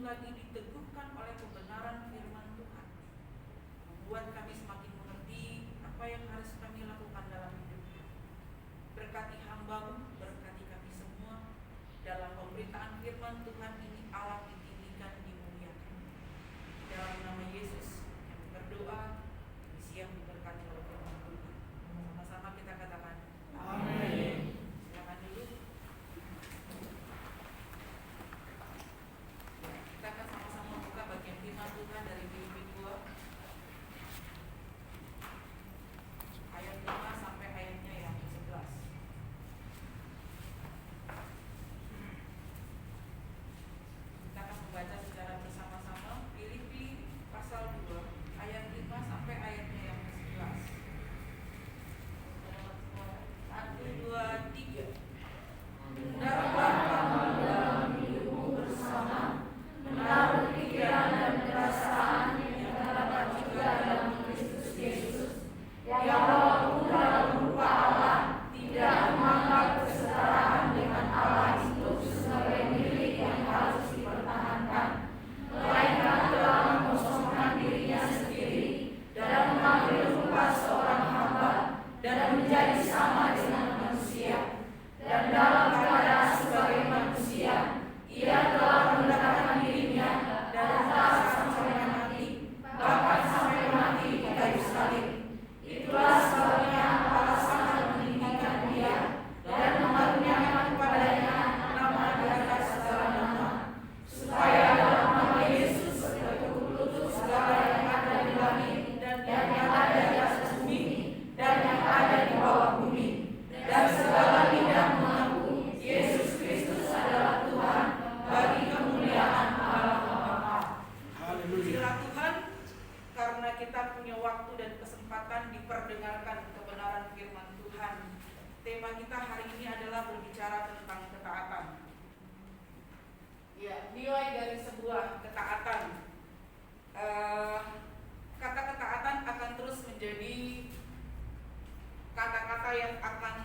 lagi diteguhkan oleh kebenaran firman Tuhan, membuat kami semakin mengerti apa yang harus kami lakukan dalam hidup. Berkati hamba-Mu, berkati kami semua. Dalam pemberitaan firman Tuhan ini Allah ditinggikan, dimuliakan. Dalam nama Yesus kami berdoa, kami siap diberkati oleh firman Tuhan. Sama-sama kita katakan amin. Silakan dulu. Kita akan sama-sama buka bagian firman Tuhan dari Filipi 2 ayat 5 sampai ayatnya yang ke-11. Kita akan membaca secara bersama-sama Filipi pasal 2 ayat 5 sampai ayatnya yang ke-11. 1, 2, 3. Hendaklah kamu dalam hidupmu bersama menaruh pikiran dan perasaan yang terdapat juga dalam Kristus Yesus, yang walaupun dalam rupa Allah tidak menganggap kesetaraan dengan Allah itu sebagai milik yang harus dipertahankan, melainkan telah mengosongkan dirinya sendiri dan mengambil rupa seorang hamba dan menjadi sama dengan manusia. Dan dalam keadaan sebagai manusia, ia telah merendahkan dirinya dan taat sampai mati, bahkan sampai mati di kayu salib. Itulah sebabnya Allah sangat meninggikan dia dan mengaruniakan kepadanya nama di atas segala nama, supaya dalam nama Yesus bertekuk lutut segala yang ada di langit dan yang ada di atas bumi dan yang ada di bawah bumi, dan segala lidah mengaku Yesus Kristus adalah Tuhan, bagi kemuliaan Allah Bapa. Pujilah Tuhan, karena kita punya waktu dan kesempatan diperdengarkan kebenaran firman Tuhan. Tema kita hari ini adalah berbicara tentang ketaatan. Ya, nilai dari sebuah ketaatan. Kata ketaatan akan terus menjadi kata-kata yang akan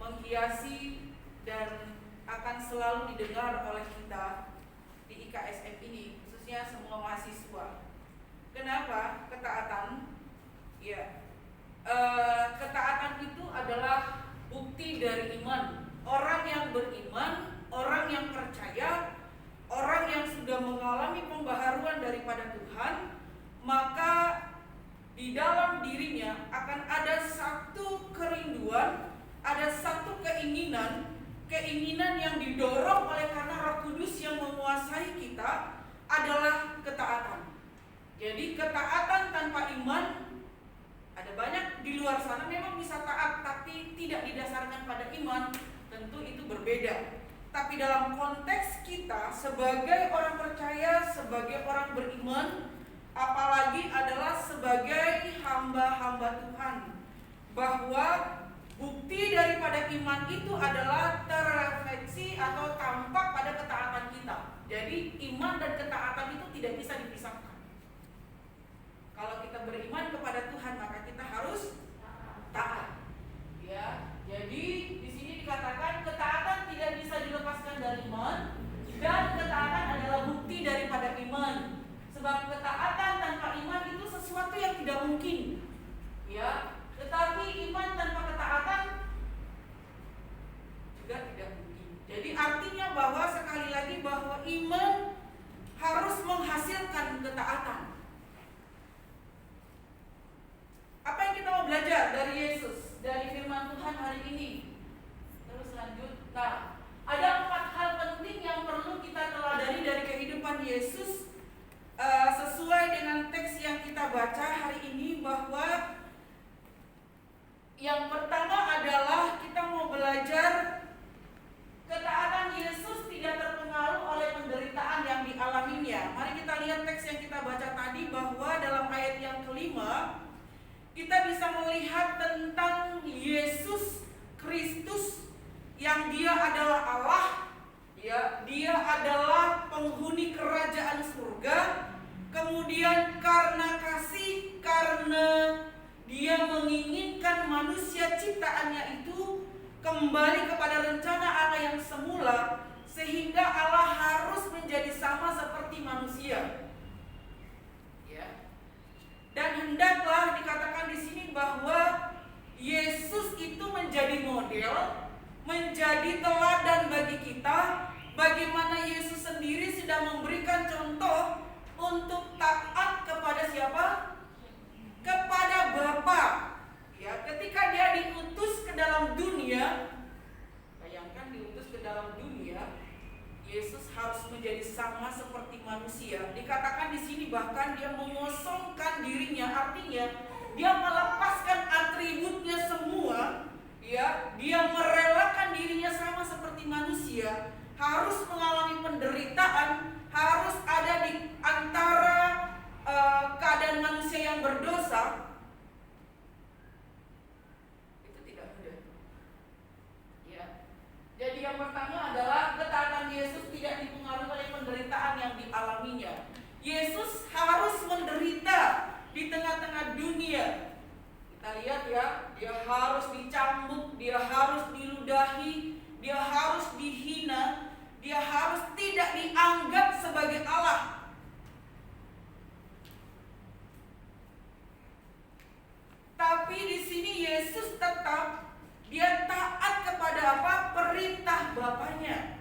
menghiasi dan akan selalu didengar oleh kita di IKSM ini, khususnya semua mahasiswa. Kenapa ketaatan? Ya, ketaatan itu adalah bukti dari iman. Orang yang beriman, orang yang percaya, orang yang sudah mengalami pembaharuan daripada Tuhan, maka di dalam dirinya akan ada satu kerinduan, ada satu keinginan yang didorong oleh karena Roh Kudus yang menguasai kita adalah ketaatan. Jadi ketaatan tanpa iman, ada banyak di luar sana memang bisa taat tapi tidak didasarkan pada iman, tentu itu berbeda. Tapi dalam konteks kita sebagai orang percaya, sebagai orang beriman, apalagi adalah sebagai hamba-hamba Tuhan, bahwa bukti daripada iman itu adalah terrefleksi atau tampak pada ketaatan kita. Jadi iman dan ketaatan itu tidak bisa dipisahkan. Kalau kita beriman kepada Tuhan, maka kita harus taat. Ya, jadi di sini dikatakan ketaatan tidak bisa dilepaskan dari iman, dan ketaatan adalah bukti daripada iman. Sebab ketaatan tanpa iman itu sesuatu yang tidak mungkin. Ya, tetapi iman tanpa ketaatan juga tidak mungkin. Jadi artinya bahwa sekali lagi bahwa iman harus menghasilkan ketaatan. Apa yang kita mau belajar dari Yesus, dari firman Tuhan hari ini? Terus lanjut. Nah, ada 4 hal penting yang perlu kita teladani dari kehidupan Yesus, sesuai dengan teks yang kita baca hari ini, bahwa yang pertama adalah kita mau belajar ketaatan Yesus tidak terpengaruh oleh penderitaan yang dialaminya. Mari kita lihat teks yang kita baca tadi, bahwa dalam ayat yang kelima kita bisa melihat tentang Yesus Kristus yang dia adalah Allah, ya, dia adalah penghuni kerajaan surga. Kemudian karena kasih, karena dia menginginkan manusia ciptaannya itu kembali kepada rencana Allah yang semula, sehingga Allah harus menjadi sama hendaklah dikatakan di sini bahwa Yesus itu menjadi model, menjadi teladan bagi kita. Bagaimana Yesus sendiri sudah memberikan contoh untuk taat kepada siapa? Kepada Bapa. Ya, ketika dia diutus ke dalam dunia, bayangkan diutus ke dalam dunia, Yesus harus menjadi sama seperti manusia. Dikatakan di sini bahkan dia mengosongkan dirinya, artinya dia melepaskan atributnya semua, ya, dia merelakan dirinya sama seperti manusia, harus mengalami penderitaan, harus ada di antara keadaan manusia yang berdosa. Itu tidak mudah. Ya. Jadi yang pertama adalah ketaatan Yesus tidak dipengaruhi oleh penderitaan yang dialaminya. Yesus harus menderita di tengah-tengah dunia. Kita lihat ya, dia harus dicambuk, dia harus diludahi, dia harus dihina, dia harus tidak dianggap sebagai Allah. Tapi di sini Yesus tetap dia taat kepada apa? Perintah Bapaknya.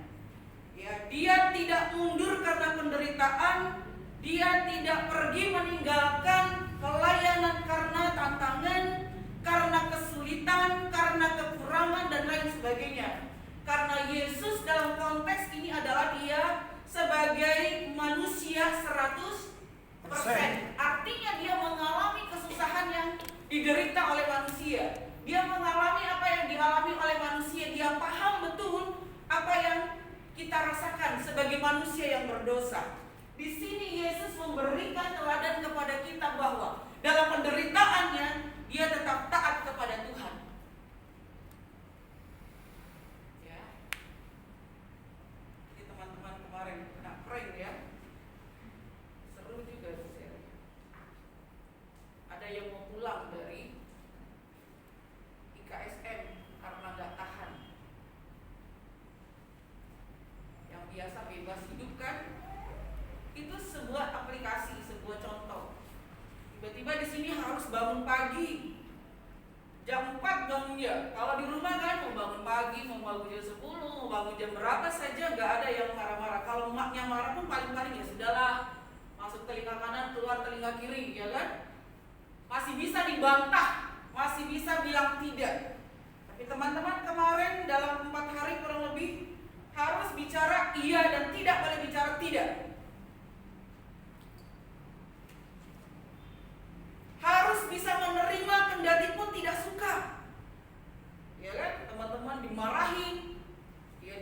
Ya, dia tidak mundur karena penderitaan, dia tidak pergi meninggalkan pelayanan karena tantangan, karena kesulitan, karena kekurangan dan lain sebagainya. Karena Yesus dalam konteks ini adalah dia sebagai manusia 100%. Artinya dia mengalami kesusahan yang diderita oleh manusia. Dia mengalami apa yang dialami oleh manusia. Dia paham betul apa yang kita rasakan sebagai manusia yang berdosa. Di sini Yesus memberikan teladan kepada kita bahwa dalam penderitaannya dia tetap taat kepada Tuhan. Ya. Jadi teman-teman kemarin kena prank ya. Seru juga sih. Ada yang mau pulang dari IKSM karena gak tahan. Yang biasa bebas hidup kan? Itu sebuah aplikasi, sebuah contoh. Tiba-tiba di sini harus bangun pagi. Jam 4 bangunnya. Kalau di rumah kan mau bangun pagi, mau bangun jam 10, mau bangun jam berapa saja gak ada yang marah-marah. Kalau emaknya marah pun paling-paling ya sudahlah, masuk telinga kanan, keluar telinga kiri, ya kan? Masih bisa dibantah, masih bisa bilang tidak. Tapi teman-teman kemarin dalam 4 hari kurang lebih harus bicara iya dan tidak boleh bicara tidak. Harus bisa menerima kendati pun tidak suka. Ya kan? Teman-teman dimarahin. Ya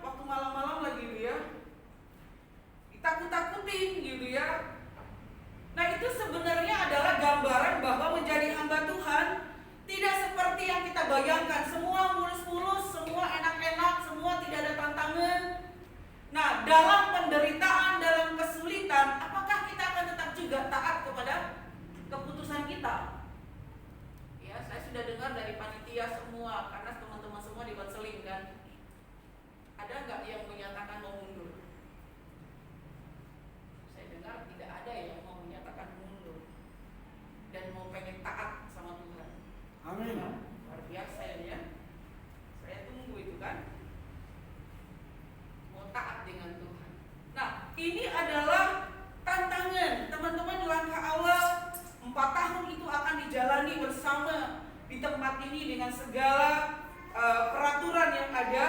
waktu malam-malam lagi gitu ya. Ditakut-takutin gitu ya. Nah, itu sebenarnya adalah gambaran bahwa menjadi hamba Tuhan tidak seperti yang kita bayangkan. Semua mulus-mulus, semua enak-enak, semua tidak ada tantangan. Nah, dalam penderitaan, dalam kesulitan, apakah kita akan tetap juga taat kepada keputusan kita? Ya, saya sudah dengar dari panitia semua, karena teman-teman semua di konseling kan. Ada nggak yang menyatakan mau mundur? Saya dengar tidak ada yang mau menyatakan mundur dan mau pengen taat sama Tuhan. Amin. Luar biasa ya. Saya tunggu itu kan. Mau taat dengan Tuhan. Nah, ini adalah tantangan teman-teman. Langkah awal 4 tahun itu akan dijalani bersama di tempat ini dengan segala peraturan yang ada.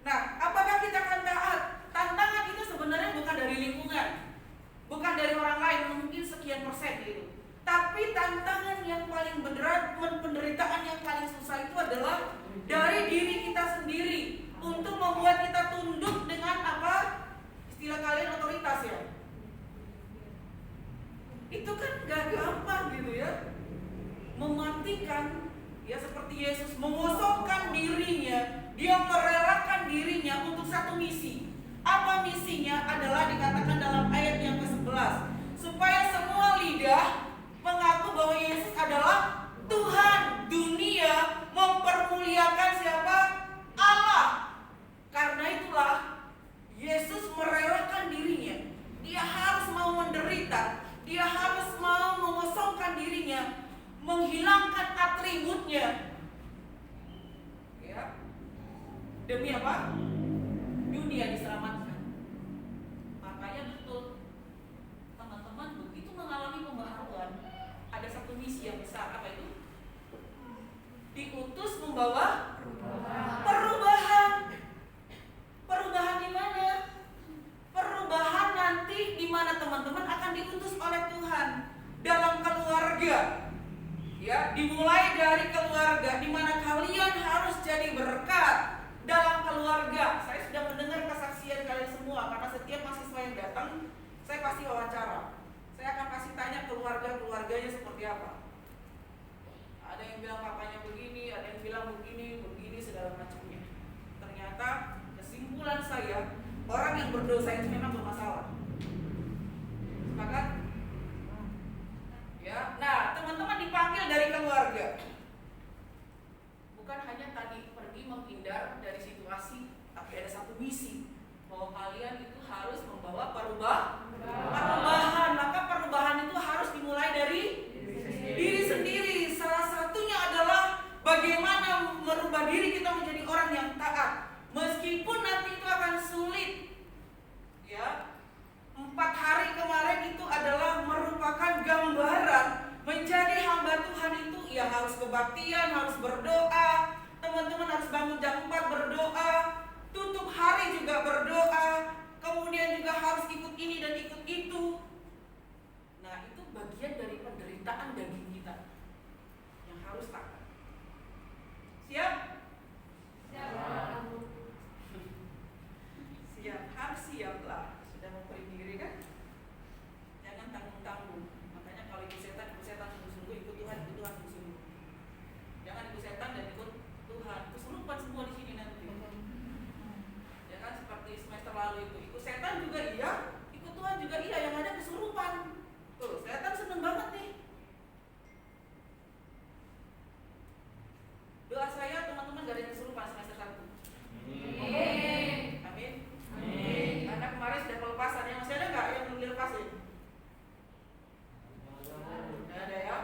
Nah, apakah kita akan taat? Tantangan itu sebenarnya bukan dari lingkungan, bukan dari orang lain, mungkin sekian persen gitu. Tapi tantangan yang paling berat, penderitaan yang paling susah itu adalah dari diri kita sendiri, untuk membuat kita tunduk dengan apa? Istilah kalian otoritas ya. Itu kan gak gampang gitu ya. Mematikan, ya seperti Yesus mengosongkan dirinya, dia merelakan dirinya untuk satu misi. Apa misinya? Adalah dikatakan dalam ayat yang ke-11, supaya semua lidah mengaku bahwa Yesus adalah Tuhan. Dunia mempermuliakan siapa? Allah. Karena itulah Yesus merelakan dirinya. Dia harus mau menderita, dia harus dunia diselamatkan. Makanya betul, teman-teman begitu mengalami pembaharuan, ada satu misi yang besar, apa itu? Diutus membawa perubahan. Perubahan di mana? Perubahan nanti di mana teman-teman akan diutus oleh Tuhan dalam keluarga. Ya, dimulai dari keluarga di mana kalian harus jadi berkat dalam keluarga. Saya sudah mendengar kesaksian kalian semua karena setiap mahasiswa yang datang saya pasti wawancara. Saya akan kasih tanya keluarganya seperti apa. Ada yang bilang papanya begini, ada yang bilang begini, segala macamnya. Ternyata kesimpulan saya, orang yang berdosa itu memang bermasalah. Sepakat? Ya. Nah, teman-teman dipanggil dari keluarga. Bukan hanya tadi pergi menghindar dari situasi, tapi ada satu misi bahwa kalian itu harus membawa perubahan. Maka perubahan itu harus dimulai dari diri sendiri. Salah satunya adalah bagaimana merubah diri kita menjadi orang yang taat. Meskipun nanti itu akan sulit. Ya. 4 hari kemarin itu adalah merupakan gambaran menjadi hamba Tuhan itu ya harus kebaktian, harus berdoa. Teman-teman harus bangun jam 4 berdoa, tutup hari juga berdoa, kemudian juga harus ikut ini dan ikut itu. Nah, itu bagian dari penderitaan daging kita yang harus taat. Siap? Siap. Siap, harus siap lah. Sudah memberi diri kan? Jangan tanggung-tanggung. Makanya kalau ikut setan sungguh-sungguh, ikut Tuhan sungguh-sungguh. Jangan ikut setan dan ikut Tuhan. Kesurupan semua di sini nanti. Ya kan seperti semester lalu itu, ikut setan juga iya, ikut Tuhan juga iya, yang ada kesurupan. Tuh, setan seneng banget nih. Doa saya teman-teman gak ada yang kesurupan semester 1. Amin. Karena kemarin sudah pelepasan, yang masih ada nggak yang belum dilepasin? Nggak ada ya.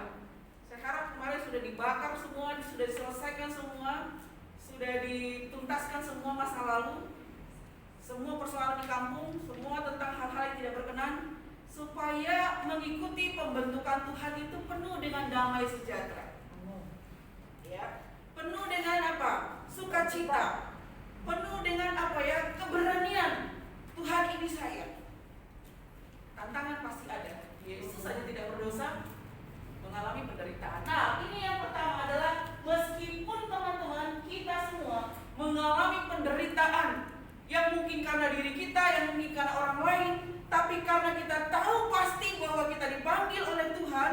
Saya harap kemarin sudah dibakar semua, sudah diselesaikan semua, sudah dituntaskan semua masa lalu, semua persoalan di kampung, semua tentang hal-hal yang tidak berkenan, supaya mengikuti pembentukan Tuhan itu penuh dengan damai sejahtera. Ya, penuh dengan apa? Sukacita. Penuh dengan apa ya? Keberanian. Tuhan ini saya. Tantangan pasti ada. Yesus saja tidak berdosa, mengalami penderitaan. Nah, ini yang pertama adalah meskipun teman-teman kita semua mengalami penderitaan yang mungkin karena diri kita, yang mungkin karena orang lain, tapi karena kita tahu pasti bahwa kita dipanggil oleh Tuhan,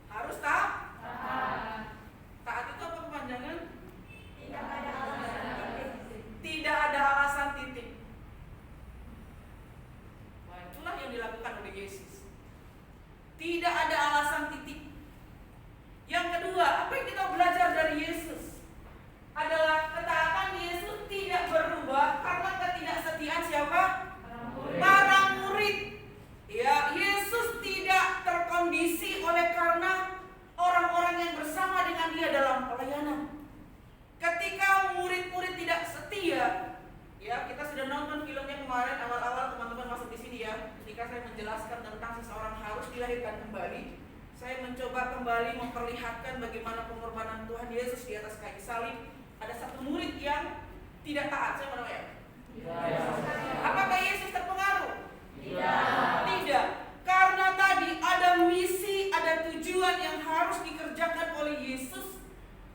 harus taat. Taat itu apa kepanjangan? Tidak ada alasan titik. Nah, itulah yang dilakukan oleh Yesus. Tidak ada alasan titik. Yang kedua, apa yang kita belajar dari Yesus adalah ketaatan Yesus tidak berubah karena ketidaksetiaan siapa? Para murid. Ya, Yesus tidak terkondisi oleh karena orang-orang yang bersama dengan dia dalam pelayanan. Ketika murid-murid tidak setia, ya kita sudah nonton filmnya kemarin awal-awal teman-teman masuk di sini ya. Ketika saya menjelaskan tentang seseorang harus dilahirkan kembali, saya mencoba kembali memperlihatkan bagaimana pengorbanan Tuhan Yesus di atas kayu salib. Ada satu murid yang tidak taat, saya mau ya. Apakah Yesus terpengaruh? Tidak. Karena tadi ada misi, ada tujuan yang harus dikerjakan oleh Yesus,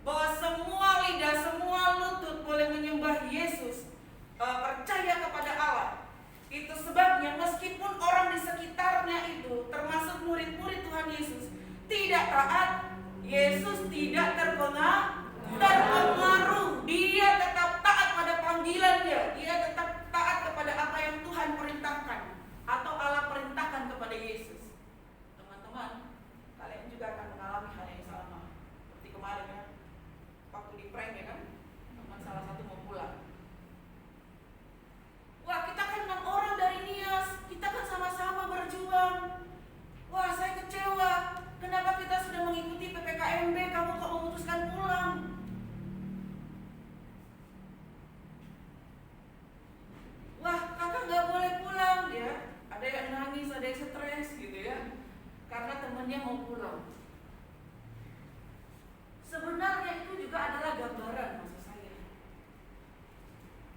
bahwa semua lidah, semua lutut boleh menyembah Yesus, percaya kepada Allah. Itu sebabnya meskipun orang di sekitarnya itu, termasuk murid-murid Tuhan Yesus, tidak taat, Yesus tidak terpengaruh. Dia tetap taat pada panggilannya. Dia tetap taat kepada apa yang Tuhan perintahkan atau Allah perintahkan kepada Yesus. Teman-teman, kalian juga akan mengalami hal yang sama seperti kemarin ya, waktu di prank ya kan, teman salah satu mau pulang. Wah, kita kan 6 orang dari Nias, kita kan sama-sama berjuang. Wah, saya kecewa. Kenapa kita sudah mengikuti PPKMB, kamu kok memutuskan pulang? semuanya mau pulang. Sebenarnya itu juga adalah gambaran maksud saya.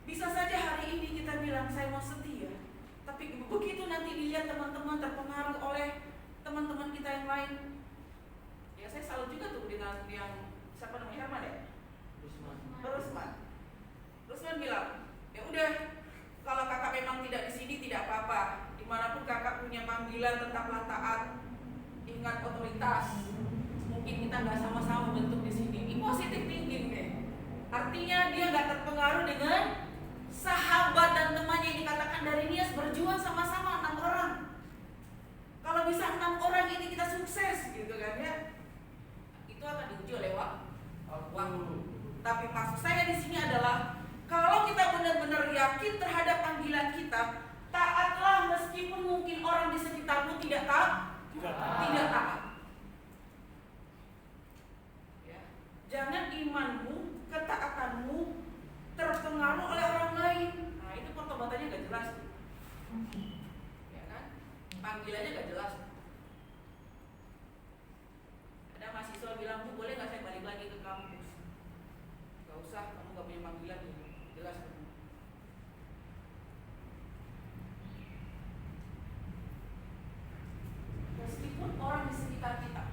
Bisa saja hari ini kita bilang saya mau setia, tapi begitu nanti dilihat teman-teman terpengaruh oleh teman-teman kita yang lain. Ya saya salut juga tuh dengan yang siapa namanya, Herman ya? Rusman bilang, ya udah, kalau kakak memang tidak di sini tidak apa-apa. Dimanapun kakak punya panggilan tetaplah taat, ingat otoritas. Mungkin kita nggak sama-sama bentuk di sini. Ini positive thinking deh. Artinya dia nggak terpengaruh dengan sahabat dan temannya yang dikatakan dari Nias berjuang sama-sama 6 orang. Kalau bisa 6 orang ini kita sukses gitu kan ya. Itu akan diuji oleh waktu. Tapi maksud saya di sini adalah kalau kita benar-benar yakin terhadap panggilan kita, taatlah meskipun mungkin orang di sekitarmu tidak taat. Ya. Jangan imanmu, ketaatanmu terpengaruh oleh orang lain. Nah itu pertobatannya gak jelas. Ya kan? Panggilannya gak jelas. Ada mahasiswa bilang, Bu boleh gak saya balik lagi ke kampus? Gak usah, kamu gak punya panggilan. Jelas. Meskipun orang di sekitar kita,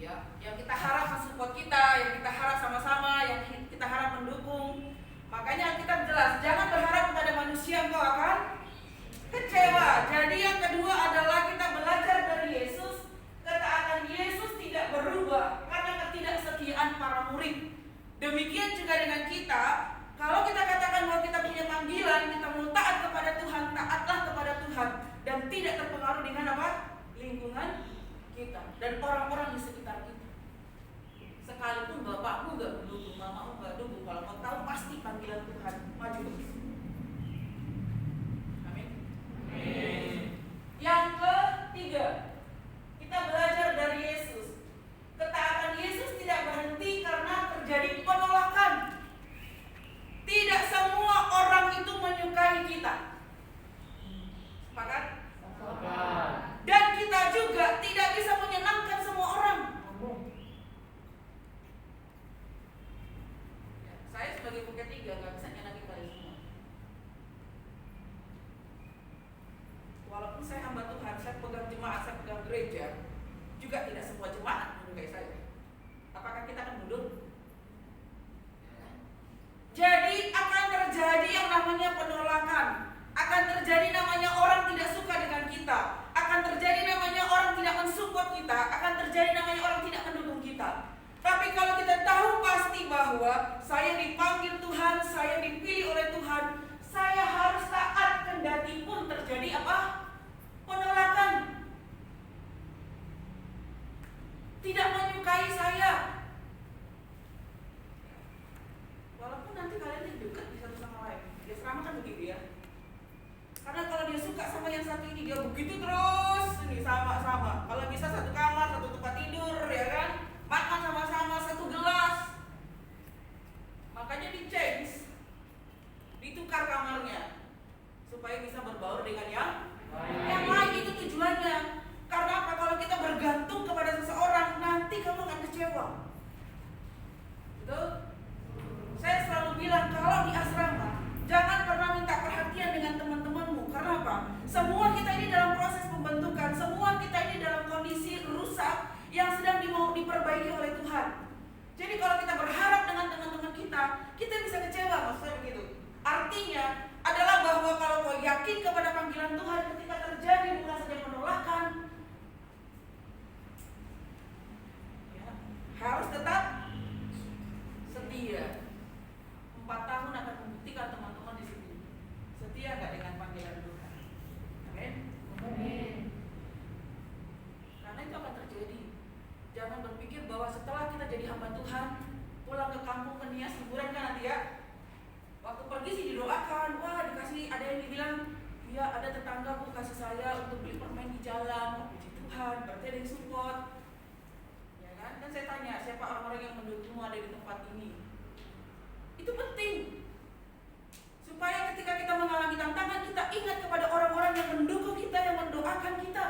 ya, yang kita harap mensupport kita, yang kita harap sama-sama, yang kita harap mendukung, makanya kita jelas, jangan berharap kepada manusia engkau akan kecewa. Jadi yang kedua adalah kita belajar dari Yesus. Ketaatan Yesus tidak berubah karena ketidaksetiaan para murid. Demikian juga dengan kita. Kalau kita katakan bahwa kita punya panggilan, kita mau taat kepada Tuhan, taatlah kepada Tuhan, dan tidak terpengaruh dengan apa? Lingkungan kita dan orang-orang di sekitar kita. Sekalipun bapakmu gak mendukung, mamamu gak dukung, kalau kau tahu pasti panggilan Tuhan, maju terus. Amin. Yang ketiga, kita belajar dari Yesus. Ketaatan Yesus tidak berhenti karena terjadi penolakan. Tidak semua orang itu menyukai kita. Sepakat? Sepakat. Dan kita juga tidak bisa menyenangkan semua orang. Ya, saya sebagai buket 3 gak bisa nyenangin kalian semua. Walaupun saya hamba Tuhan, saya pegang jemaat, saya pegang gereja, juga tidak semua jemaat menyukai saya. Apakah kita akan mundur? Jadi akan terjadi yang namanya penolakan, akan terjadi namanya orang tidak suka dengan kita, akan terjadi namanya orang tidak mensupport kita, akan terjadi namanya orang tidak mendukung kita. Tapi kalau kita tahu pasti bahwa saya dipanggil Tuhan, saya dipilih oleh Tuhan, saya harus taat kendati pun terjadi apa? Penolakan. Tidak menyukai saya. Walaupun nanti kalian dekat di satu sama lain. Ya sama kan begitu ya. Karena kalau dia suka sama yang satu ini, dia begitu terus. Ini sama-sama. Kalau bisa satu kamar, satu tempat tidur, ya kan? Makan sama-sama, satu gelas. Makanya di change, ditukar kamarnya supaya bisa berbaur dengan yang lain. Itu tujuannya. Karena apa? Kalau kita bergantung kepada seseorang, nanti kamu akan kecewa. Betul? Saya selalu bilang kalau di asrama jangan pernah minta perhatian dengan teman-temanmu. Karena apa? Semua kita ini dalam proses pembentukan, semua kita ini dalam kondisi rusak yang sedang diperbaiki oleh Tuhan. Jadi kalau kita berharap dengan teman-teman kita bisa kecewa, maksudnya begitu. Artinya adalah bahwa kalau kau yakin kepada panggilan Tuhan, ketika terjadi bukan saja penolakan, ya, harus tetap setia. 4 tahun akan membuktikan teman-teman di sini setia nggak dengan panggilan Tuhan. Amin. Amin. Karena itu akan terjadi. Jangan berpikir bahwa setelah kita jadi hamba Tuhan, pulang ke kampung ke Nias hiburan kan nanti ya. Waktu pergi sih didoakan, wah dikasih, ada yang dibilang, ya ada tetangga bu kasih saya untuk beli permen di jalan, puji Tuhan, berarti ada yang support. Ya kan? Dan saya tanya, siapa orang-orang yang mendukungmu ada di tempat ini? Itu penting. Supaya ketika kita mengalami tantangan, kita ingat kepada orang-orang yang mendukung kita, yang mendoakan kita.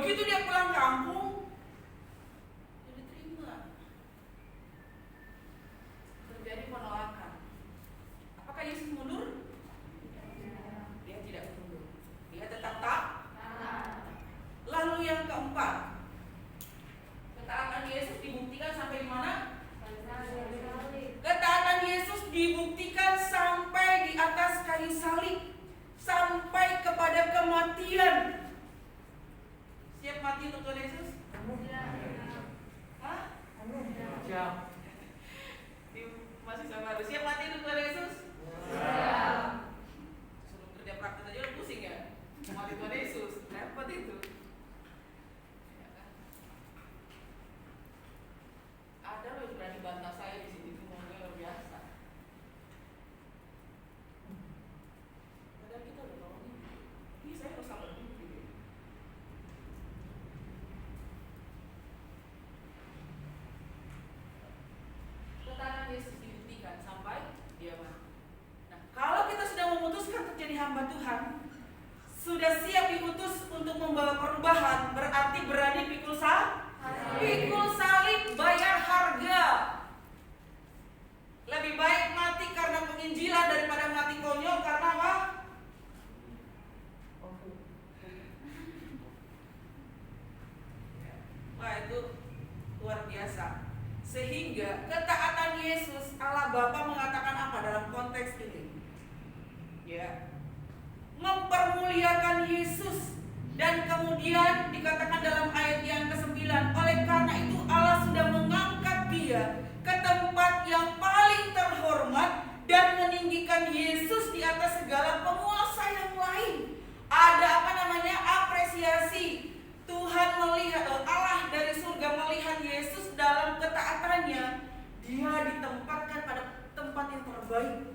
begitu dia pulang kampung, dia diterima. Terjadi penolakan. Apakah Yesus mundur? Dia tidak mundur. Dia tetap tak. Lalu yang keempat, ketaatan Yesus dibuktikan sampai di mana? Ketaatan Yesus dibuktikan sampai di atas kayu salib, sampai kepada kematian. Siap mati untuk Tuhan Yesus? Hah? Siap. Masih sama harus siap mati untuk Tuhan Yesus? Siap. Sebelum kerja praktis aja udah pusing ya. Mati Tuhan Yesus, repot itu. Ada loh yang berani bantah saya di sini, ngomongnya luar biasa. Padahal kita udah nolongin. Ini saya harus sabar dulu gitu. Ketaatan Yesus dibuktikan sampai dia mati. Nah, kalau kita sudah memutuskan untuk jadi hamba Tuhan, sudah siap diutus untuk membawa perubahan, berarti berani pikul salib, bayar harga. Lebih baik mati karena penginjilan daripada mati konyol karena apa? Wah, itu luar biasa. Sehingga ketaatan Yesus, Allah Bapa mengatakan apa dalam konteks ini? Ya, mempermuliakan Yesus. Dan kemudian dikatakan dalam ayat yang ke-9, oleh karena itu Allah sudah mengangkat dia ke tempat yang paling terhormat dan meninggikan Yesus di atas segala penguasa yang lain. Ada apa namanya? Apresiasi. Tuhan melihat, Allah dari surga melihat Yesus dalam ketaatannya, dia ditempatkan pada tempat yang terbaik.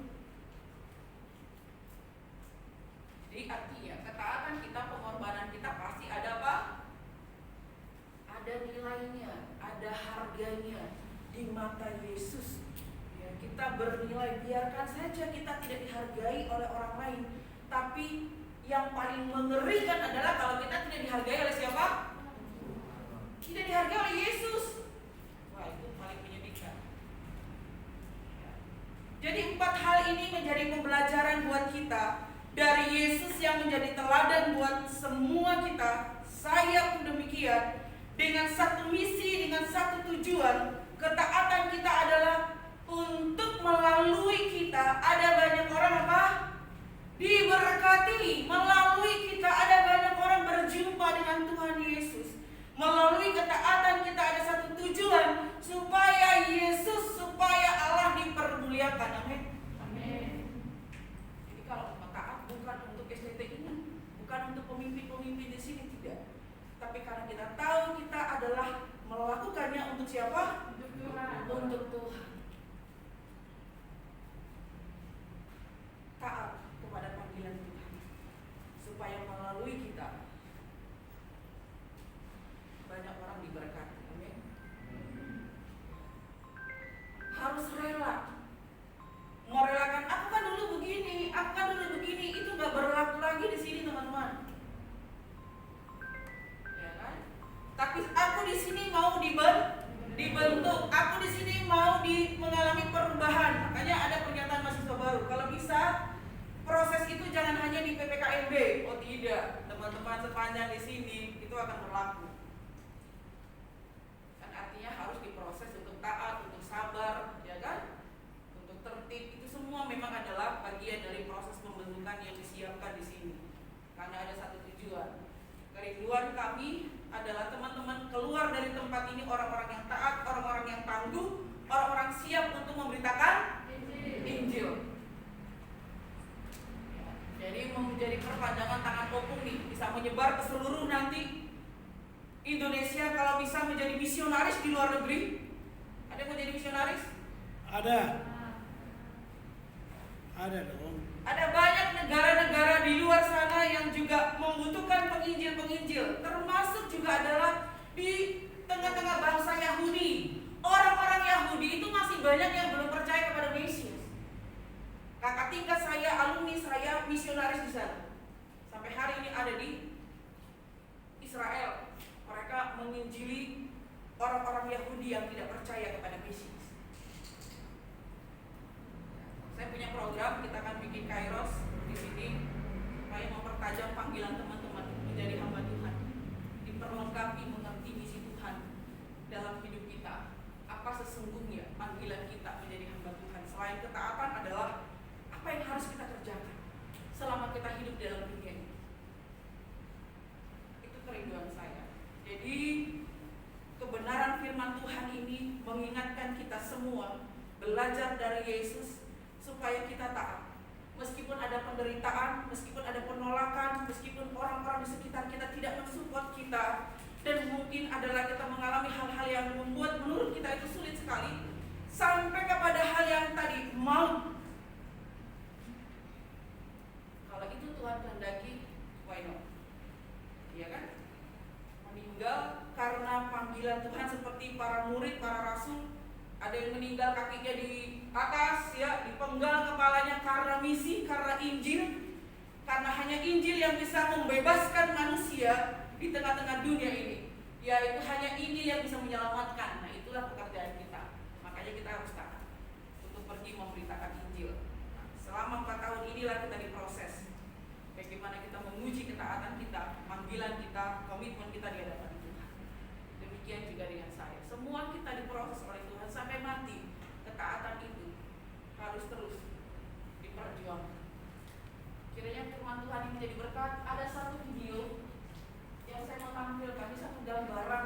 Jadi artinya ketaatan kita, pengorbanan kita pasti ada apa? Ada nilainya, ada harganya di mata Yesus. Ya, kita bernilai, biarkan saja kita tidak dihargai oleh orang lain, tapi yang paling mengerikan adalah kalau kita tidak dihargai oleh siapa? Tidak dihargai oleh Yesus. Wah, itu paling menyedihkan. Jadi 4 hal ini menjadi pembelajaran buat kita dari Yesus yang menjadi teladan buat semua kita. Saya pun demikian. Dengan satu misi, dengan satu tujuan. Ketaatan kita adalah untuk melalui kita ada banyak orang apa? Diberkati. Melalui kita ada banyak orang berjumpa dengan Tuhan Yesus. Melalui ketaatan kita ada satu tujuan, supaya Yesus, supaya Allah dipermuliakan. Amin. Jadi kalau taat bukan untuk STT ini, bukan untuk pemimpin-pemimpin di sini, tidak. Tapi karena kita tahu kita adalah melakukannya untuk siapa? Untuk Tuhan. Untuk Tuhan. Taat kepada panggilan Tuhan, supaya melalui kita banyak orang diberkati. Amin. Harus rela. Merelakan, aku kan dulu begini, itu nggak berlaku lagi di sini, teman-teman. Ya kan? Tapi aku di sini mau dibentuk, aku di sini mau mengalami perubahan. Makanya ada pernyataan mahasiswa baru. Kalau bisa proses itu jangan hanya di PPKMB. Oh tidak, teman-teman sepanjang di sini itu akan berlaku. Kan artinya harus diproses untuk taat, untuk sabar, ya kan? Untuk tertib, itu semua memang adalah bagian dari proses pembentukan yang disiapkan di sini. Karena ada satu tujuan. Kerinduan kami adalah teman-teman keluar dari tempat ini orang-orang yang taat, orang-orang yang tangguh, orang-orang siap untuk memberitakan Injil. Jadi menjadi perpanjangan tangan opung nih, bisa menyebar ke seluruh nanti Indonesia. Kalau bisa menjadi misionaris di luar negeri. Ada yang mau jadi misionaris? Ada dong. Ada banyak negara-negara di luar sana yang juga membutuhkan penginjil-penginjil. Termasuk juga adalah di tengah-tengah bangsa Yahudi. Orang-orang Yahudi itu masih banyak yang belum percaya kepada Mesias. Kakak tingkat saya, alumni saya misionaris di sana. Sampai hari ini ada di Israel. Yahudi yang tidak percaya kepada Mesias. Saya punya program, kita akan bikin Kairos di sini supaya mempertajam panggilan teman-teman menjadi hamba Tuhan, diperlengkapi mengerti misi Tuhan dalam hidup kita. Apa sesungguhnya panggilan kita menjadi hamba Tuhan? Selain ketaatan adalah apa yang harus kita kerjakan selama kita hidup dalam dunia ini. Itu kerinduan saya. Jadi kebenaran firman Tuhan ini mengingatkan kita semua belajar dari Yesus supaya kita taat. Meskipun ada penderitaan, meskipun ada penolakan, meskipun orang-orang di sekitar kita tidak mensupport kita, dan mungkin adalah kita mengalami hal-hal yang membuat menurut kita itu sulit sekali, sampai kepada hal yang tadi, maut. Kalau itu Tuhan kehendaki, why not? Iya kan? Meninggal karena panggilan Tuhan seperti para murid, para rasul. Ada yang meninggal kakinya di atas, ya, dipenggal kepalanya karena misi, karena Injil. Karena hanya Injil yang bisa membebaskan manusia di tengah-tengah dunia ini. Yaitu hanya Injil yang bisa menyelamatkan. Nah, itulah pekerjaan kita. Makanya kita harus taat untuk pergi memberitakan Injil. Nah, selama 4 tahun inilah kita diproses. Bagaimana kita menguji ketaatan kita, panggilan kita, komitmen kita di hadapan Tuhan. Demikian juga dengan saya. Semua kita diproses oleh Tuhan sampai mati. Ketaatan itu harus terus diperjuangkan. Kiranya firman Tuhan ini menjadi berkat. Ada satu video yang saya mau tampilkan, ini satu gambaran.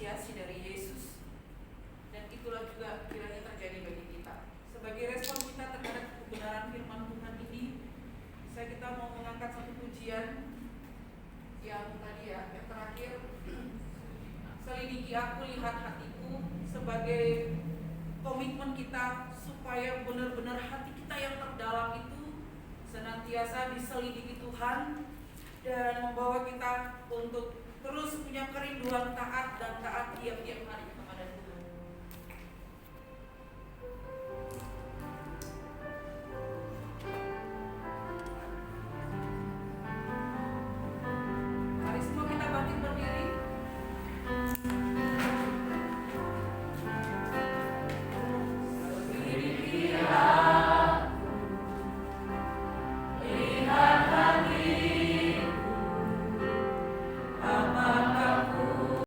apresiasi dari Yesus. Dan itulah juga kiranya terjadi bagi kita. Sebagai respon kita terhadap kebenaran firman Tuhan ini, kita mau mengangkat satu pujian yang tadi ya, yang terakhir, selidiki aku, lihat hatiku, sebagai komitmen kita supaya benar-benar hati kita yang terdalam itu senantiasa diselidiki Tuhan dan membawa kita untuk terus punya kerinduan taat